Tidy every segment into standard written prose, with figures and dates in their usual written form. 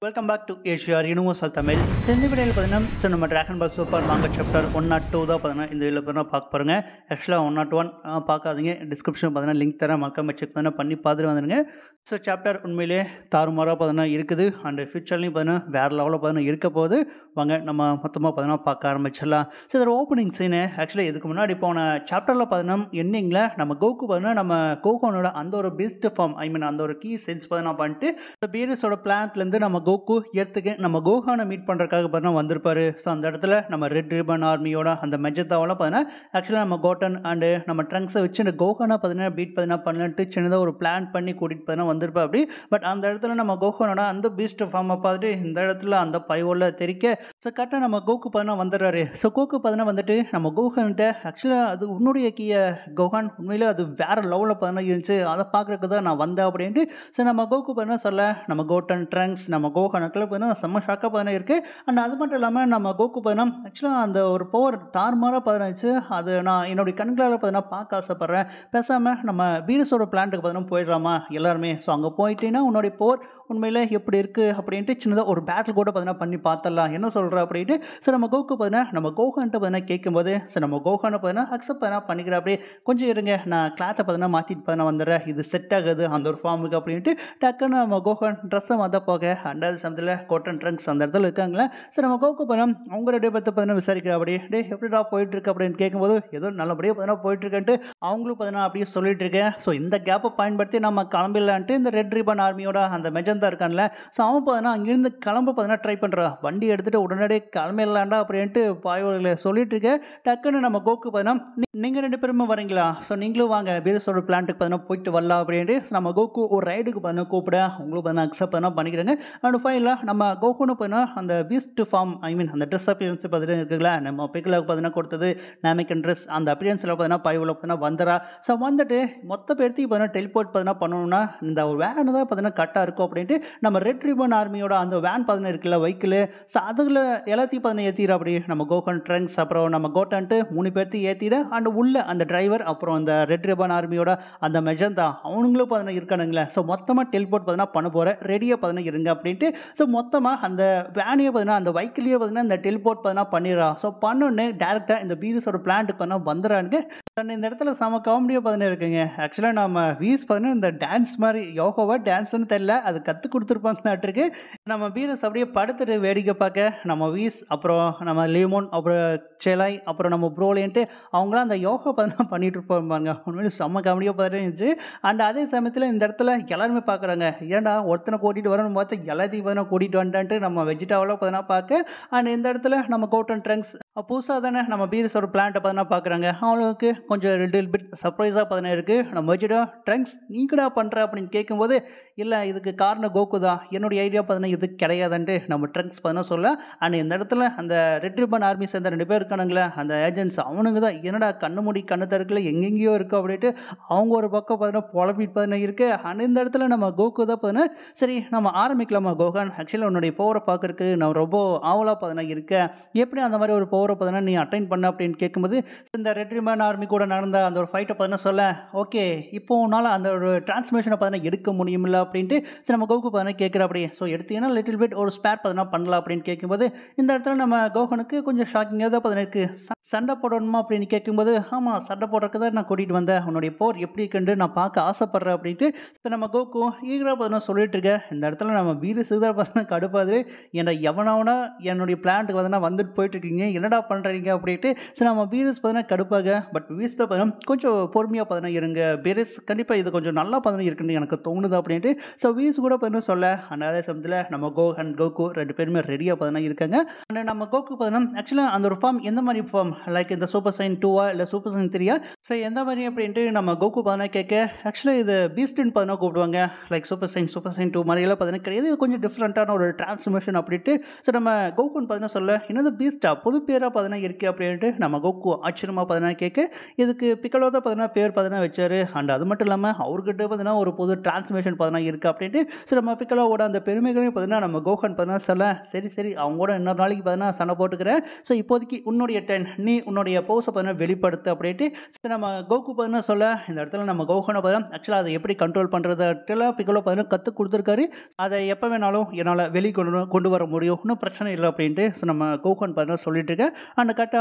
Welcome back to ஏஷியார் universal Tamil. இந்த வீடியோவில் பார்த்தீங்கன்னா நம்ம Dragon Ball Super manga chapter 102 தான் பார்த்தீங்கன்னா இந்த வீடியோவில் பார்த்தீங்கன்னா பார்க்க பாருங்க. ஆக்சுவலாக 101 பார்க்காதீங்க, டிஸ்கிரிப்ஷன் பார்த்தீங்கன்னா லிங்க் தரேன், மறக்காம செக் பண்ணி பார்த்துட்டு வந்துடுங்க. ஸோ சாப்டர் உண்மையிலே தாறுமாறாக பார்த்தீங்கன்னா இருக்குது. அண்ட் ஃபியூச்சர்லையும் பார்த்தீங்கன்னா வேறு லெவலில் பார்த்தீங்கன்னா இருக்க போது. வாங்க நம்ம மொத்தமாக பார்த்தீங்கன்னா பார்க்க ஆரம்பிச்சிடலாம். ஸோ இதோட ஓப்பனிங் சீனு ஆக்சுவலி இதுக்கு முன்னாடி போன சாப்டரில் பார்த்தீங்கன்னா எண்டிங்கில் நம்ம கோகு பார்த்தீங்கன்னா நம்ம கோகோனோட அந்த ஒரு பெஸ்ட் ஃபார்ம் அந்த ஒரு கீ சென்ஸ் பார்த்தீங்கன்னா பண்ணிட்டு பீரஸோட பிளான்ட்லேருந்து நம்ம கோகு எர்த்துக்கு நம்ம கோஹானை மீட் பண்ணுறதுக்காக பார்த்தீங்கன்னா வந்திருப்பாரு. ஸோ அந்த இடத்துல நம்ம ரெட் ரிபன் ஆர்மியோட அந்த மெஜத்தாவெல்லாம் பார்த்தீங்கன்னா ஆக்சுவலாக நம்ம கோட்டன் அண்டு நம்ம ட்ரங்க்ஸை வச்சு இந்த கோஹானை பார்த்தீங்கன்னா பீட் பார்த்தீங்கன்னா பண்ணலான்ட்டு சின்னதாக ஒரு பிளான் பண்ணி கூட்டிகிட்டு பார்த்தீங்கன்னா வந்திருப்பா அப்படி. பட் அந்த இடத்துல நம்ம கோஹானோட அந்த பீஸ்ட் ஃபார்மை பார்த்துட்டு இந்த இடத்துல அந்த பைவோல தெரிக்க ஸோ கரெக்டாக நம்ம கோகு பார்த்தீங்கன்னா வந்துடுறாரு. ஸோ கோகு பார்த்தீங்கன்னா வந்துட்டு நம்ம கோஹான்கிட்ட ஆக்சுவலாக அது உன்னுடைய கீய கோஹான் உண்மையிலே அது வேறு லெவலில் பார்த்தீங்கன்னா இருந்துச்சு, அதை பார்க்குறதுக்கு தான் நான் வந்தேன் அப்படின்ட்டு. ஸோ நம்ம கோகு பார்த்தீங்கன்னா சொல்ல நம்ம கோட்டன் ட்ரங்க்ஸ் நம்ம கோஹான் பார்த்தீங்கன்னா செம்ம ஷாக்காக பார்த்தீங்கன்னா இருக்குது. அண்ட் அது மட்டும் இல்லாமல் நம்ம கோகு பார்த்தீங்கன்னா ஆக்சுவலாக அந்த ஒரு பவர் தாறுமாறாக பார்த்தீங்கன்னா அது நான் என்னுடைய கண்களால் பார்த்தீங்கன்னா பார்க்க ஆசைப்பட்றேன். பேசாமல் நம்ம பீரஸோட பிளான்ட்டுக்கு பார்த்தீங்கன்னா போயிடலாமா எல்லாருமே? ஸோ அங்கே போயிட்டீங்கன்னா உன்னுடைய பவர் உண்மையில் எப்படி இருக்குது அப்படின்ட்டு சின்னதாக ஒரு பேட்டில் கூட பார்த்தீங்கன்னா பண்ணி பார்த்துடலாம், என்ன சொல்கிற அப்படின்ட்டு. ஸோ நம்ம கோகு பார்த்தீங்கன்னா நம்ம கோஹான்ட்டு பார்த்தீங்கன்னா கேட்கும்போது ஸோ நம்ம கோஹானை பார்த்தீங்கன்னா அக்செப்ட் பார்த்தீங்கன்னா பண்ணிக்கிறேன். அப்படியே கொஞ்சம் இருங்க, நான் கிளாத்தை பார்த்தீங்கன்னா மாற்றிட்டு பார்த்தீங்கன்னா வந்துடுறேன், இது செட் ஆகுது அந்த ஒரு ஃபார்முக்கு அப்படின்ட்டு. டக்குன்னு நம்ம கோஹான் ட்ரெஸ்ஸை மாற்ற போக அண்டாவது சமயத்தில் கோட்டன் ட்ரங்க்ஸ் அந்த இடத்துல இருக்காங்களே. ஸோ நம்ம கோகு பார்த்தீங்கன்னா அவங்க ரெண்டு பேர்த்த பார்த்தீங்கன்னா விசாரிக்கிற அப்படியே டே எப்படிடா போயிட்டுருக்கு அப்படின்னு கேட்கும்போது ஏதோ நல்லபடியாக பார்த்தீங்கன்னா போயிட்டுருக்கேன்ட்டு அவங்களும் பார்த்தீங்கன்னா அப்படியே சொல்லிட்டு இருக்கேன். ஸோ இந்த கேப்பை பயன்படுத்தி நம்ம கிளம்பிடலான்ட்டு இந்த ரெட் ரிபன் ஆர்மியோட அந்த மெஜந்தா இருக்கான்ல, ஸோ அவன் பார்த்தீங்கன்னா அங்கேருந்து கிளம்ப பார்த்தீங்கன்னா ட்ரை பண்ணுறான், வண்டி எடுத்துகிட்டு உடனடியே கிளம்பிடலாண்டா அப்படின்ட்டு பாயோட சொல்லிட்டு இருக்கேன். டக்குன்னு நம்ம கோகு பார்த்தீங்கன்னா நீங்கள் ரெண்டு பேருமே வரீங்களா? ஸோ நீங்களும் வாங்க பீரஸோட பிளான்ட்டுக்கு பார்த்தீங்கன்னா போயிட்டு வரலாம் அப்படின்ட்டு நம்ம கோகு ஒரு ரைடுக்கு பார்த்தீங்கன்னா கூப்பிட அவங்களும் பார்த்தீங்கன்னா அக்செப்ட் பண்ண பண்ணிக்கிறாங்க. அண்ட் ஃபைனலாக நம்ம கோகுன்னு பார்த்தீங்கன்னா அந்த பீஸ்ட் ஃபார்ம் அந்த ட்ரெஸ் அப்பியரன்ஸ் பார்த்தீங்கன்னா இருக்குங்களா, நம்ம பிக்கிலாவுக்கு பார்த்தீங்கன்னா கொடுத்தது நாமிக்கன் ட்ரெஸ் அந்த அப்பியரன்ஸில் பார்த்தீங்கன்னா பைவில் பார்த்தீங்கன்னா வந்துடா. ஸோ வந்துட்டு மொத்த பேர்த்தையும் பார்த்தீங்கன்னா டெலிபோர்ட் பார்த்தீங்கன்னா பண்ணணும்னா இந்த ஒரு வேன் தான் பார்த்தீங்கன்னா கரெக்டாக இருக்கும் அப்படின்ட்டு நம்ம ரெட் ரிபன் ஆர்மியோட அந்த வேன் பார்த்தீங்கன்னா இருக்குல்ல வெஹிக்கிள். ஸோ அதில் எல்லாத்தையும் பார்த்தீங்கன்னா ஏற்றிட அப்படி நம்ம கோகன் ட்ரங்க்ஸ் அப்புறம் நம்ம கோட்டன்ட்டு 3 பேர்த்தையும் ஏற்றிட. அண்ட் உள்ள அந்த டிரைவர் அப்புறம் அந்த ரெட் ரிபன் ஆர்மியோட அந்த மெஜந்தா அவனுங்களும் பார்த்தீங்கன்னா இருக்கானுங்களே. ஸோ மொத்தமாக டெலிபோர்ட் பார்த்தீங்கன்னா பண்ண போகிற ரெடியாக பார்த்தீங்கன்னா இருங்க அப்படின்ட்டு. ஸோ மொத்தமாக அந்த வேனையே பார்த்தீங்கன்னா அந்த வைக்கிலேயே பார்த்தீங்கன்னா இந்த டெலிபோர்ட் பார்த்தீங்கன்னா பண்ணிடுறா. ஸோ பண்ணோன்னே டேரெக்டாக இந்த பீரஸோட பிளான்ட்டுக்கு பார்த்தீங்கன்னா வந்துடுறானுங்க. இந்த இடத்துல செம காமெடியாக பார்த்தீங்கன்னா இருக்குங்க. ஆக்சுவலாக நம்ம வீஸ் பார்த்தீங்கன்னா இந்த டான்ஸ் மாதிரி யோகாவா டான்ஸ்னு தெரியல, அது கற்றுக் கொடுத்துருப்பாங்கன்னாட்டிருக்கு. நம்ம பீரஸ் அப்படியே படுத்துட்டு வேடிக்கை பார்க்க நம்ம வீஸ் அப்புறம் நம்ம லிமோன் அப்புறம் செலாய் அப்புறம் நம்ம ப்ரோலேன்ட்டு அவங்களாம் அந்த யோகா பார்த்தீங்கன்னா பண்ணிட்டு இருப்பாங்க. உண்மையிலே செம்ம காமெடியாக பார்த்துட்டு இருந்துச்சு. அண்ட் அதே சமயத்தில் இந்த இடத்துல எல்லாருமே பார்க்குறாங்க, ஏன்டா ஒருத்தனை கூட்டிகிட்டு வரணும்னு பார்த்து எல்லாத்தையும் பார்த்தீங்கன்னா கூட்டிகிட்டு வந்துட்டான்ட்டு நம்ம வெஜிடாவெல்லாம் பார்த்தீங்கன்னா பார்க்க. அண்ட் இந்த இடத்துல நம்ம கோட்டன் ட்ரங்க்ஸ் புதுசாக தானே நம்ம பீரஸோட பிளான்ட்டை பார்த்தீங்கன்னா பார்க்குறாங்க. அவங்களுக்கு கொஞ்சம் லிட்டில் பிட் சர்ப்ரைஸாக பார்த்தீங்கன்னா இருக்குது. நம்ம வெஜிடா ட்ரங்க்ஸ் நீங்கடா பண்ணுற அப்படின்னு கேட்கும்போது இல்லை இதுக்கு காரணம் கோகு தான், என்னுடைய ஐடியா பார்த்தீங்கன்னா இது கிடையாதுன்ட்டு நம்ம ட்ரங்க்ஸ் பார்த்தீங்கன்னா சொல்ல. அண்ட் இந்த இடத்துல அந்த ரெட் ரிபன் ஆர்மி சேர்ந்த 2 பேர் இருக்கானுங்களே அந்த ஏஜென்ட்ஸ் அவனுங்க தான் என்னடா கண்ணு மூடி கண்ணு தடுக்கல எங்கெங்கேயோ இருக்கும் அப்படின்ட்டு அவங்க ஒரு பக்கம் பார்த்தீங்கன்னா புலம்பிட்டு பார்த்தீங்கன்னா இருக்கு. அண்ட் இந்த இடத்துல நம்ம கோகு தான் பார்த்தீங்கன்னா சரி நம்ம ஆரம்பிக்கலாமா கோகான், ஆக்சுவலாக உன்னுடைய பவரை பார்க்கறதுக்கு நான் ரொம்ப ஆவலாக பார்த்தீங்கன்னா இருக்கேன், எப்படி அந்த மாதிரி ஒரு பவரை பார்த்தீங்கன்னா நீ அட்டைன் பண்ண அப்படின்னு கேட்கும்போது இந்த ரெட் ரிபன் ஆர்மி கூட நடந்த அந்த ஒரு ஃபைட்டை பார்த்தீங்கன்னா சொல்ல ஓகே இப்போ உன்னால் அந்த ஒரு டிரான்ஸ்மிஷனை பார்த்தீங்கன்னா எடுக்க முடியுமில்ல அப்படின்ட்டு. சரி நம்ம கோகு பார்த்தீங்கன்னா கேட்குற அப்படியே ஸோ எடுத்தீங்கன்னா லிட்டில் பிட் ஒரு ஸ்பேர் பார்த்தீங்கன்னா பண்ணலாம் அப்படின்னு கேட்கும்போது இந்த இடத்துல நம்ம கோகனுக்கு கொஞ்சம் ஷாக்கிங்காக தான் பார்த்தீங்கன்னா இருக்குது. சண்டை போடணுமா அப்படின்னு கேட்கும்போது ஆமாம் சண்டை போடுறதுக்கு தான் நான் கூட்டிகிட்டு வந்தேன், உன்னுடைய போர் எப்படி இருக்குன்னு நான் பார்க்க ஆசைப்பட்றேன் அப்படின்ட்டு. ஸோ நம்ம கோகு ஈகராக பார்த்தீங்கன்னா சொல்லிட்டு இருக்கேன். இந்த இடத்துல நம்ம வீடு சிதற பார்த்தீங்கன்னா கடுப்பாது, என்னை எவனவனா என்னுடைய பிளான்ட்டுக்கு பார்த்தீங்கன்னா வந்துட்டு போயிட்டுருக்கீங்க என்னடா பண்ணுறீங்க அப்படின்ட்டு. ஸோ நம்ம பீரஸ் பார்த்தீங்கன்னா கடுப்பாக பட் வீஸ் தான் பார்த்தீங்கன்னா கொஞ்சம் பொறுமையாக பார்த்தீங்கன்னா இருங்க பீரஸ், கண்டிப்பாக இது கொஞ்சம் நல்லா பார்த்தீங்கன்னா இருக்குன்னு எனக்கு தோணுது அப்படின்ட்டு. ஸோ வீஸ் கூட பார்த்தீங்கன்னா சொல்ல அண்ட் அதே சமயத்தில் நம்ம கோஹன் கோகு 2 பேருமே ரெடியாக பார்த்தீங்கன்னா இருக்காங்க. அண்ட் நம்ம கோகு பார்த்தீங்கன்னா ஆக்சுவலாக அந்த ஒரு ஃபார்ம் எந்த மாதிரி ஃபார்ம் லைக் இந்த சூப்பர் சைன் 2 இல்லை சூப்பர் சைன் 3 ஸோ எந்த மாதிரி அப்படின்ட்டு நம்ம கோகு பார்த்தீங்கன்னா கேட்க ஆக்சுவலாக இது பீஸ்ட்னு பார்த்தீங்கன்னா கூப்பிடுவாங்க, லைக் சூப்பர் சைன் 2 மாதிரியெல்லாம் பார்த்தீங்கன்னா கிடையாது, இது கொஞ்சம் டிஃப்ரெண்ட்டான ஒரு டிரான்ஸ்ஃபர்மேஷன் அப்படின்ட்டு. ஸோ நம்ம கோகுன்னு பார்த்தீங்கன்னா சொல்ல என்னது பீஸ்டா புது பேராக பார்த்தீங்கன்னா இருக்குது அப்படின்ட்டு நம்ம கோகு ஆச்சரியமாக பார்த்தீங்கன்னா கேட்க இதுக்கு பிக்கலோ தான் பார்த்தீங்கன்னா பேர் பார்த்தீங்கன்னா வச்சாரு. அண்ட் அது மட்டும் இல்லாமல் அவர்கிட்ட பார்த்தீங்கன்னா ஒரு புது டிரான்ஸ்ஃபர்மேஷன் பார்த்தீங்கன்னா பார்த்தீங்கன்னா இருக்குது அப்படின்ட்டு ஸோ நம்ம பிக்கலோவோட அந்த பெருமைகளையும் பார்த்தீங்கன்னா நம்ம கோஹன் பார்த்தீங்கன்னா சொல்ல சரி அவங்க கூட இன்னொரு நாளைக்கு பார்த்தீங்கன்னா சண்டை போட்டுக்கிறேன். ஸோ இப்போதைக்கு உன்னுடைய 10 நீ உன்னுடைய பவுஸை பார்த்தீங்கன்னா வெளிப்படுத்து அப்படின்ட்டு ஸோ நம்ம கோகு பார்த்தீங்கன்னா சொல்ல இந்த இடத்துல நம்ம கோஹனை பார்த்தீங்கன்னா ஆக்சுவலாக அதை எப்படி கண்ட்ரோல் பண்ணுறது பிக்கலோ பார்த்தீங்கன்னா கற்றுக் கொடுத்துருக்காரு. அதை எப்போ வேணாலும் என்னால் வெளி கொண்டு வர முடியும், ஒன்றும் பிரச்சனை இல்லை அப்படின்ட்டு ஸோ நம்ம கோஹன் பார்த்தீங்கன்னா சொல்லிட்டு இருக்கேன்.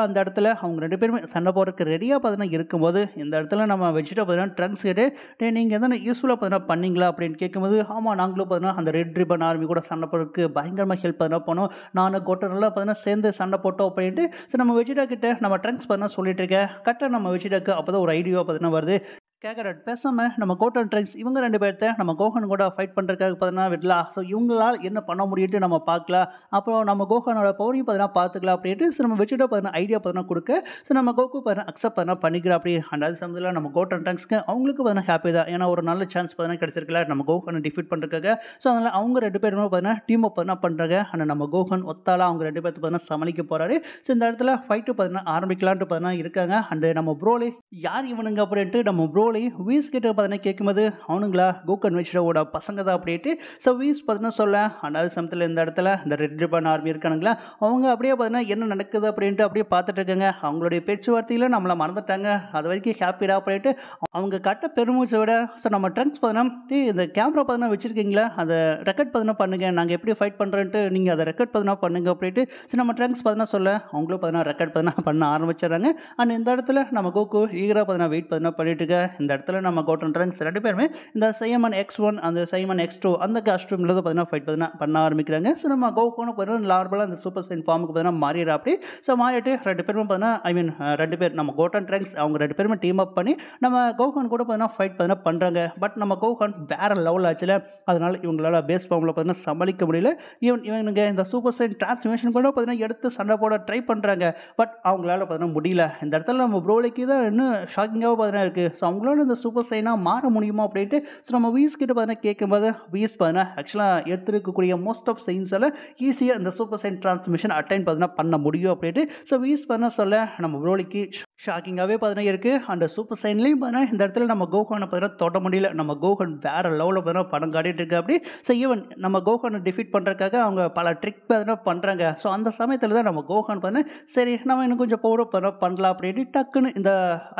அந்த இடத்துல அவங்க 2 பேருமே சண்டை போடுறதுக்கு ரெடியாக பார்த்தீங்கன்னா இருக்கும்போது இந்த இடத்துல நம்ம வெஜிடா பார்த்தீங்கன்னா ட்ரங்க்ஸ் கிட்டே நீங்கள் எதனா யூஸ்ஃபுல்லாக பார்த்தீங்கன்னா பண்ணீங்களா அப்படின்னு கேட்கும்போது ஆமாம் நாங்களும் பார்த்தீங்கன்னா அந்த ரெட் ரிப்பன் ஆர்மி கூட சண்டை போடுறதுக்கு பயங்கரமாக ஹெல்ப் பார்த்தீங்கன்னா பண்ணோம். நானும் கோட்டனெல்லாம் பார்த்தீங்கன்னா சேர்ந்து சண்டை போட்டோம் அப்படின்ட்டு ஸோ நம்ம வெஜிடா கிட்ட நம்ம ட்ரங்க்ஸ் பார்த்தீங்கன்னா சொல்லிட்டு இருக்கேன். கரெக்டாக நம்ம வெஜிடாக்கு அப்போ தான் ஒரு ஐடியா பார்த்தீங்கன்னா வருது. கேட்குறேன் பேசாம நம்ம கோட்டன் ட்ரங்க்ஸ் இவங்க 2 பேர்த்த நம்ம கோஹன் கூட ஃபைட் பண்ணுறதுக்காக பார்த்தீங்கன்னா விடலாம். ஸோ இவங்களால் என்ன பண்ண முடியும்ட்டு நம்ம பார்க்கலாம். அப்புறம் நம்ம கோஹனோட பவரையும் பார்த்தீங்கன்னா பார்த்துக்கலாம் அப்படின்ட்டு ஸோ நம்ம வெஜிடா பார்த்தீங்கன்னா ஐடியா பார்த்தீங்கன்னா கொடுக்க ஸோ நம்ம கோகு பார்த்தீங்கன்னா அக்செப்ட் பார்த்தீங்கன்னா பண்ணிக்கிறோம். அப்படி அது சமயத்தில் நம்ம கோட்டன் ட்ரங்க்ஸ்க்கு அவங்களுக்கு பார்த்தீங்கன்னா ஹாப்பி தான். ஏன்னா ஒரு நல்ல சான்ஸ் பார்த்தீங்கன்னா கிடச்சிருக்கல நம்ம கோஹனை டிஃபீட் பண்ணுறதுக்காக. ஸோ அதனால் அவங்க 2 பேருமே பார்த்தீங்கன்னா டீம் அப் பார்த்தீங்கன்னா பண்ணுறாங்க. ஆனால் நம்ம கோஹன் ஒத்தால அவங்க 2 பேர்த்து பார்த்தீங்கன்னா சமாளிக்க போகிறாரு. ஸோ இந்த இடத்துல ஃபைட்டு பார்த்தீங்கன்னா ஆரம்பிக்கலான்ட்டு பார்த்தீங்கன்னா இருக்காங்க. அண்டு நம்ம ப்ரோலி யார் இவனுங்க அப்படின்ட்டு நம்ம ப்ரோலி வீஸ் கிட்ட பார்த்தீங்கன்னா கேட்கும்போது அவனுங்களா கோகன் வெஜிடாவோட பசங்க தான் அப்படின்ட்டு ஸோ வீஸ் பார்த்தீங்கன்னா சொல்ல அந்த சமயத்தில் இந்த இடத்துல இந்த ரெட் ரிப்பன் ஆர்மி இருக்கானுங்களா அவங்க அப்படியே பார்த்தீங்கன்னா என்ன நடக்குது அப்படின்ட்டு அப்படியே பார்த்துட்டு இருக்காங்க. அவங்களுடைய பேச்சுவார்த்தையில் நம்மளை மறந்துட்டாங்க. அது வரைக்கும் ஹாப்பிடா அப்படின்ட்டு அவங்க கட்ட பெருமூச்சை விட ஸோ நம்ம ட்ரங்க்ஸ் பார்த்தீங்கன்னா இந்த கேமரா பார்த்தீங்கன்னா வச்சுருக்கீங்களா அதை ரெக்கார்ட் பார்த்தீங்கன்னா பண்ணுங்கள், நாங்கள் எப்படி ஃபைட் பண்ணுறேன்ட்டு நீங்கள் அதை ரெக்கார்ட் பார்த்தீங்கன்னா பண்ணுங்க அப்படின்ட்டு ஸோ நம்ம ட்ரங்க்ஸ் பார்த்தீங்கன்னா சொல்ல அவங்களும் பார்த்தீங்கன்னா ரெக்கார்ட் பார்த்தீங்கன்னா பண்ண ஆரம்பிச்சிடுறாங்க. அண்ட் இந்த இடத்துல நம்ம கோகு ஈகராக பார்த்தீங்கன்னா வெயிட் பார்த்தீங்கன்னா பண்ணிட்டு இருக்க. இந்த இடத்துல நம்ம கோட்டன் ட்ரங்க்ஸ் 2 பேருமே இந்த சைமன் X1 அந்த சைமன் X2 அந்த காஸ்டியூமில் தான் பார்த்தீங்கன்னா ஃபைட் பார்த்தீங்கன்னா பண்ண ஆரம்பிக்கிறாங்க. ஸோ நம்ம கோகுன்னு பார்த்தீங்கன்னா நார்மலாக அந்த சூப்பர் சைன் ஃபார்முக்கு பார்த்தீங்கன்னா மாறிடுறா. அப்படி ஸோ மாறிட்டு 2 பேருமே பார்த்தீங்கன்னா 2 பேர் நம்ம கோட்டன் ட்ரங்க்ஸ் அவங்க 2 பேருமே டீம் அப் பண்ணி நம்ம கோஹன் கூட பார்த்தீங்கன்னா ஃபைட் பார்த்தீங்கன்னா பண்ணுறாங்க. பட் நம்ம கோஹன் வேற லெவல் ஆச்சுல, அதனால இவங்களால பேஸ் ஃபார்மில் பார்த்தீங்கன்னா சமாளிக்க முடியல. இவனுங்க இந்த சூப்பர் சைன் டிரான்ஸ்ஃபர்மேஷன் கூட பார்த்தீங்கன்னா எடுத்து சண்டை போட ட்ரை பண்ணுறாங்க. பட் அவங்களால பார்த்தீங்கன்னா முடியல. இந்த இடத்துல நம்ம ப்ரோலிக்கு தான் இன்னும் ஷாக்கிங்காக பார்த்தீங்கன்னா இருக்குது. ஸோ அவங்களால இந்த சூப்பர் சைனாக மாற முடியுமா அப்படின்ட்டு ஸோ நம்ம வீஸ் கிட்ட பார்த்தீங்கன்னா கேட்கும்போது வீஸ் பார்த்தீங்கன்னா ஆக்சுவலாக எடுத்துருக்கக்கூடிய மோஸ்ட் ஆஃப் சைன்ஸால் ஈஸியாக இந்த சூப்பர் சைன் டிரான்ஸ்மிஷன் அட்டைன் பார்த்தீங்கன்னா பண்ண முடியும் அப்படின்ட்டு ஸோ வீஸ் பார்த்தீங்கன்னா சொல்ல நம்ம ப்ரோலிக்கு ஷாக்கிங்காகவே பார்த்தீங்கன்னா இருக்குது. அந்த சூப்பர் சைன்லேயும் பார்த்தீங்கன்னா இந்த இடத்துல நம்ம கோஹனை பார்த்தீங்கன்னா தொட முடியல. நம்ம கோஹன் வேறு லெவலில் பார்த்தீங்கன்னா படம் காட்டிகிட்டு இருக்கு. அப்படி ஸோ ஈவன் நம்ம கோஹனை டிஃபீட் பண்ணுறதுக்காக அவங்க பல ட்ரிக் பார்த்தீங்கன்னா பண்ணுறாங்க. ஸோ அந்த சமயத்தில் தான் நம்ம கோஹன் பார்த்தீங்கன்னா சரி நம்ம இன்னும் கொஞ்சம் பவர் பார்த்தீங்கன்னா பண்ணலாம் அப்படின்ட்டு டக்குன்னு இந்த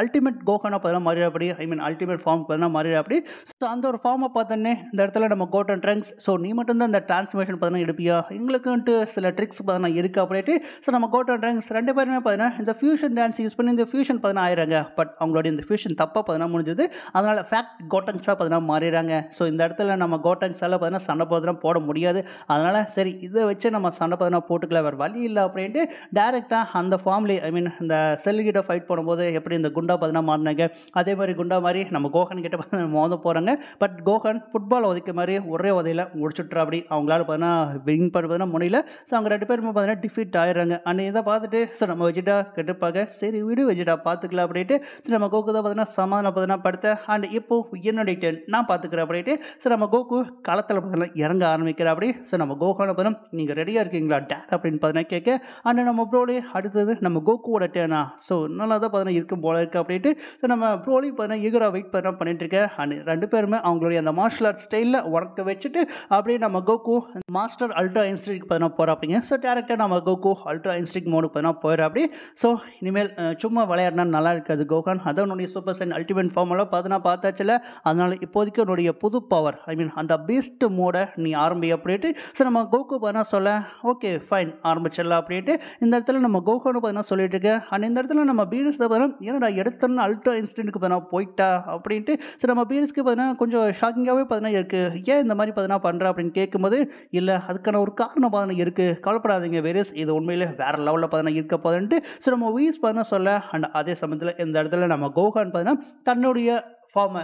அல்டிமேட் கோஹனை பார்த்தீங்கன்னா மாறிடாப்படி அல்டிமேட் ஃபார்ம் பார்த்தீங்கன்னா மாறிடாப்படி. ஸோ அந்த ஒரு ஃபார்மை பார்த்தோன்னே இந்த இடத்துல நம்ம கோட்டன் ட்ரங்க்ஸ் ஸோ நீ மட்டும்தான் இந்த டிரான்ஸ்ஃபர்மேஷன் பார்த்தீங்கன்னா எடுப்பியா, எங்களுக்குன்ட்டு சில ட்ரிக்ஸ் பார்த்தீங்கன்னா இருக்குது அப்படின்ட்டு ஸோ நம்ம கோட்டன் ட்ரங்க்ஸ் 2 பேருமே பார்த்தீங்கன்னா இந்த ஃபியூஷன் டான்ஸ் யூஸ் பண்ணி இந்த ஃபியூஷன் பார்த்தீங்கன்னா ஆயிடுறாங்க. பட் அவங்களுடைய இந்த ஃபியூஷன் தப்பாக பார்த்தீங்கன்னா முடிஞ்சது. அதனால் ஃபேக்ட் கோட்டங்ஸாக பார்த்தீங்கன்னா மாறிடுறாங்க. ஸோ இந்த இடத்துல நம்ம கோட்டங்ஸால் பார்த்தீங்கன்னா சண்டை பார்த்தீங்கன்னா போட முடியாது. அதனால் சரி இதை வச்சு நம்ம சண்டை பார்த்தீங்கன்னா போட்டுக்கல, வேறு வழி இல்லை அப்படின்ட்டு டேரெக்டாக அந்த ஃபார்ம்லேயே இந்த செல்கிட்ட ஃபைட் போடும்போது எப்படி இந்த குண்டா பார்த்தீங்கன்னா மாறினாங்க அதே மாதிரி குண்டா மாதிரி நம்ம கோஹன் கிட்ட பார்த்தீங்கன்னா மோத போகிறாங்க. பட் கோஹன் ஃபுட்பால் உதைக்க மாதிரி ஒரே உதையில் முடிச்சுட்றா. அப்படி அவங்களால பார்த்தீங்கன்னா வின் பண்ண முடியல. ஸோ அவங்க 2 பேருமே பார்த்தீங்கன்னா டிஃபீட் ஆயிடுறாங்க. அண்ட் இதை பார்த்துட்டு ஸோ நம்ம வெஜிடா கெட்டுப்பாங்க. சரி விடு வெஜிடா பார்த்துக்கலாம் அப்படின்ட்டு ஸோ நம்ம கோகு தான் பார்த்தீங்கன்னா சமாதானம் பார்த்தீங்கன்னா படுத்த. அண்ட் இப்போ என்னுடைய டென் நான் பார்த்துக்கிறேன் அப்படின்ட்டு ஸோ நம்ம கோகு களத்தில் பார்த்தீங்கன்னா இறங்க ஆரம்பிக்கிறேன். அப்படி ஸோ நம்ம கோகான பார்த்தீங்கன்னா நீங்கள் ரெடியாக இருக்கீங்களா டேட் அப்படின்னு பார்த்தீங்கன்னா கேட்க. அண்ட் நம்ம ப்ரோலி அடுத்தது நம்ம கோகுவோட டேனா ஸோ நல்லா தான் பார்த்தீங்கன்னா இருக்கும் போல இருக்குது அப்படின்ட்டு ஸோ நம்ம ப்ரோலி பார்த்தீங்கன்னா ஈகராக வெயிட் பண்ண பண்ணிட்டு இருக்கேன். அண்ட் 2 பேருமே அவங்களுடைய அந்த மார்ஷல் ஆர்ட் ஸ்டைலில் உடக்க வச்சுட்டு அப்படியே நம்ம கோகு மாஸ்டர் அல்ட்ரா இன்ஸ்டிக் பார்த்தீங்கன்னா போகிறோம் அப்படிங்க. ஸோ டேரக்டாக நம்ம கோகு அல்ட்ரா இன்ஸ்டிக் மோடுக்கு பார்த்தீங்கன்னா போயிடும். அப்படி ஸோ இனிமேல் சும்மா விளையாடினா நல்லா இருக்காது கோகான். அதான் உன்னுடைய சூப்பர் சைன் அல்டிமேட் ஃபார்மெல்லாம் பார்த்தீங்கன்னா பார்த்தாச்சுல. அதனால் இப்போதைக்கு உன்னுடைய புது பவர் அந்த பீஸ்ட் மோடை நீ ஆரம்பி அப்படின்ட்டு ஸோ நம்ம கோகு பார்த்தீங்கன்னா சொல்ல ஓகே ஃபைன் ஆரம்பிச்சிடலாம் அப்படின்ட்டு இந்த இடத்துல நம்ம கோகானு பார்த்தீங்கன்னா சொல்லிட்டு இருக்கு. அண்ட் இந்த இடத்துல நம்ம பீரிஸ் தான் பார்த்தீங்கன்னா ஏன்னா எடுத்தோன்னு அல்ட்ரா இன்ஸ்டிங்க்கு பார்த்தீங்கன்னா போயிட்டா அப்படின்ட்டு ஸோ நம்ம பீரிஸ்க்கு பார்த்தீங்கன்னா கொஞ்சம் ஷாக்கிங்காகவே பார்த்தீங்கன்னா இருக்குது. ஏன் இந்த மாதிரி பார்த்தீங்கன்னா பண்ணுறா அப்படின்னு கேட்கும்போது இல்லை அதுக்கான ஒரு காரணம் பார்த்தீங்கன்னா இருக்குது, கவலைப்படாதீங்க வெரிஸ் இது உண்மையிலே வேறு லெவலில் பார்த்தீங்கன்னா இருக்க போதுன்ட்டு ஸோ நம்ம வீஸ் பார்த்தீங்கன்னா சொல்ல. அண்ட் அதே சமயத்தில் இந்த இடத்துல நம்ம கோகான் பார்த்தீங்கன்னா தன்னுடைய ஃபார்மை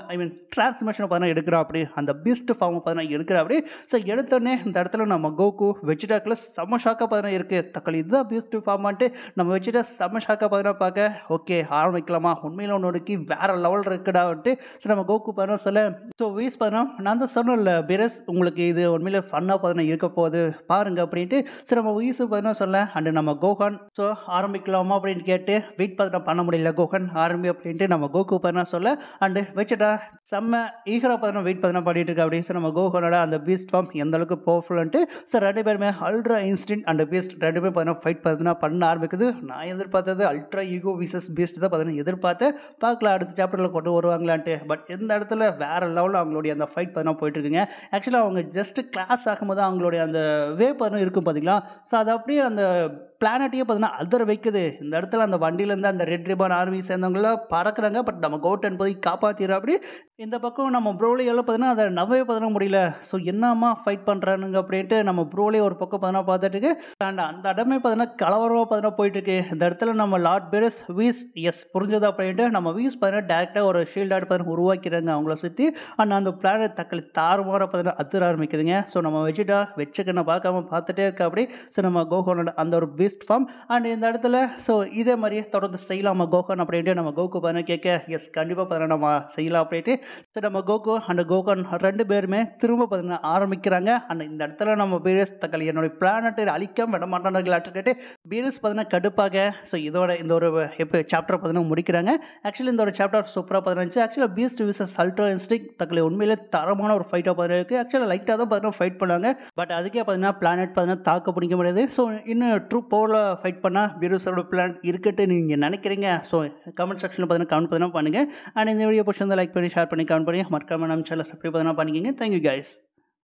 டிரான்ஸ்ஃபர்மேஷனை பார்த்தீங்கன்னா எடுக்கிறா. அப்படி அந்த பீஸ்ட் ஃபார்மை பார்த்தீங்கன்னா எடுக்கிறா. அப்படி ஸோ எடுத்தோடனே இந்த இடத்துல நம்ம கோகு வெஜிடாக்கில் செம்ம ஷாக்காக பார்த்தீங்கன்னா இருக்குது. தக்காளி இதுதான் பீஸ்ட் ஃபார்மான்ட்டு நம்ம வெஜிடா செம்ம ஷாக்காக பார்த்தீங்கன்னா பார்க்க ஓகே ஆரம்பிக்கலாமா உண்மையில் ஒன்றுக்கு வேறு லெவல் இருக்குடான்ட்டு ஸோ நம்ம கோகு பார்த்தீங்கன்னா சொல்ல. ஸோ வீஸ் பார்த்தீங்கன்னா நான் தான் சொன்னேன்ல பிரஸ் உங்களுக்கு இது உண்மையிலே ஃபன்னாக பார்த்தீங்கன்னா இருக்க போகுது பாருங்க அப்படின்ட்டு ஸோ நம்ம வீஸு பார்த்தீங்கன்னா சொல்ல. அண்டு நம்ம கோகான் ஸோ ஆரம்பிக்கலாமா அப்படின்னு கேட்டு வெயிட் பார்த்தீங்கன்னா பண்ண முடியல கோகான் ஆரம்பி அப்படின்ட்டு நம்ம கோகு பார்த்தீங்கன்னா சொல்ல. அண்டு வச்சுட்டா செம்ம ஈகரா பார்த்தீங்கன்னா வெயிட் பார்த்தீங்கன்னா பண்ணிட்டு இருக்கு அப்படி. ஸோ நம்ம கோகோனோட அந்த பீஸ்ட் ஃபார்ம் எந்த அளவுக்கு பவர்ஃபுல்ன்ட்டு ஸோ 2 பேருமே அல்ட்ரா இன்ஸ்டிங்க்ட் அண்ட் பீஸ்ட் 2 பேரும் பார்த்தீங்கன்னா ஃபைட் பார்த்தீங்கன்னா பண்ண ஆரம்பிக்குது. நான் எதிர்பார்த்தது அல்ட்ரா ஈகோ விசஸ் பீஸ்ட் தான் பார்த்தீங்கன்னா எதிர்பார்த்தேன். பார்க்கலாம் அடுத்த சாப்டர்ல கொண்டு வருவாங்களான்ட்டு. பட் இந்த இடத்துல வேற லெவல்ல அவங்களுடைய அந்த ஃபைட் பார்த்தீங்கன்னா போயிட்டு இருக்குங்க. ஆக்சுவலா அவங்க ஜஸ்ட் கிளாஸ் ஆகும்போது அவங்களுடைய அந்த வே பார்த்தீங்கன்னா இருக்கும் பார்த்தீங்களா? ஸோ அது அப்படியே அந்த பிளானட்டையே பார்த்தீங்கன்னா அதிர வைக்குது. இந்த இடத்துல அந்த வண்டியிலேருந்து அந்த ரெட் ரிபான் ஆர்மி சேர்ந்தவங்கலாம் பறக்குறாங்க. பட் நம்ம கௌட்டன் போய் காப்பாத்திடுறாப்படி. இந்த பக்கம் நம்ம ப்ரோலியால பார்த்தீங்கன்னா அத நம்பவே பார்த்தீங்கன்னா முடியல. ஸோ என்னம்மா ஃபைட் பண்றானுங்க அப்படின்ட்டு நம்ம ப்ரோலி ஒரு பக்கம் பார்த்தீங்கன்னா பார்த்துட்டு இருக்கு. அண்ட் அந்த இடமே பார்த்தீங்கன்னா கலவரமா பார்த்தீங்கன்னா போயிட்டு இருக்கு. இந்த இடத்துல நம்ம லார்ட் பெரிஸ் வீஸ் எஸ் புரிஞ்சது அப்படின்ட்டு நம்ம வீஸ் பார்த்தீங்கன்னா டேரக்டா ஒரு ஷீல்ட் ஆட் பார்த்தீங்கன்னா உருவாக்கிறாங்க அவங்கள சுத்தி. அண்ட் அந்த பிளானட் தக்களி தாறுமாறா பார்த்தீங்கன்னா அதிர ஆரம்பிக்குதுங்க. ஸோ நம்ம வெஜிடா வெச்சுக்கண்ண பார்க்காம பார்த்துட்டே இருக்கா அப்படி. ஸோ நம்ம கோகோனோட அந்த ஒரு பீஸ்ட் ஃபார்ம் அண்ட் இந்த இடத்துல ஸோ இதே மாதிரியே தொடர்ந்து செய்யலாமா கோகான் அப்படின்ட்டு நம்ம கோகு பார்த்தீங்கன்னா கேட்க எஸ் கண்டிப்பாக பார்த்தீங்கன்னா நம்ம செய்யலாம் அப்படின்ட்டு. ஸோ நம்ம கோகு அண்ட் கோகான் 2 பேருமே திரும்ப பார்த்தீங்கன்னா ஆரம்பிக்கிறாங்க. அண்ட் இந்த இடத்துல நம்ம பீரஸ் தக்காளி என்னுடைய பிளானட்டை அழிக்காம விட மாட்டானுங்களாட்டு கேட்டு பீரஸ் பார்த்தீங்கன்னா கடுப்பாக. ஸோ இதோட இந்த ஒரு சாப்டர் பார்த்தீங்கன்னா முடிக்கிறாங்க. ஆக்சுவலி இந்த ஒரு சாப்டர் சூப்பராக பார்த்தீங்கன்னா ஆக்சுவலாக பீஸ்ட் விசஸ் அல்ட்ரா இன்ஸ்டிங் தக்காளி உண்மையிலே தரமான ஒரு ஃபைட்டாக பார்த்தீங்கன்னா இருக்குது. ஆக்சுவலாக லைட்டாக தான் பார்த்தீங்கன்னா ஃபைட் பண்ணாங்க. பட் அதுக்கே பார்த்தீங்கன்னா பிளானட் பார்த்தீங்கன்னா தாக்க பிடிக்க முடியாது. ஸோ இன்னும் ட்ரூ பவரில் ஃபைட் பண்ணால் பீரஸோட பிளான் இருக்கட்டு நீங்கள் நினைக்கிறீங்க. ஸோ கமெண்ட் செக்ஷனில் பார்த்தீங்கன்னா கமெண்ட் பார்த்தீங்கன்னா பண்ணுங்கள். அண்ட் இந்த வீடியோ பிடிச்சிருந்தா லைக் பண்ணி ஷேர் பண்ணி கமெண்ட் பண்ணி மறக்காம நம்ம சேனலை சப்ஸ்கிரைப் பார்த்தீங்கன்னா பண்ணிக்கோங்க. Thank you guys.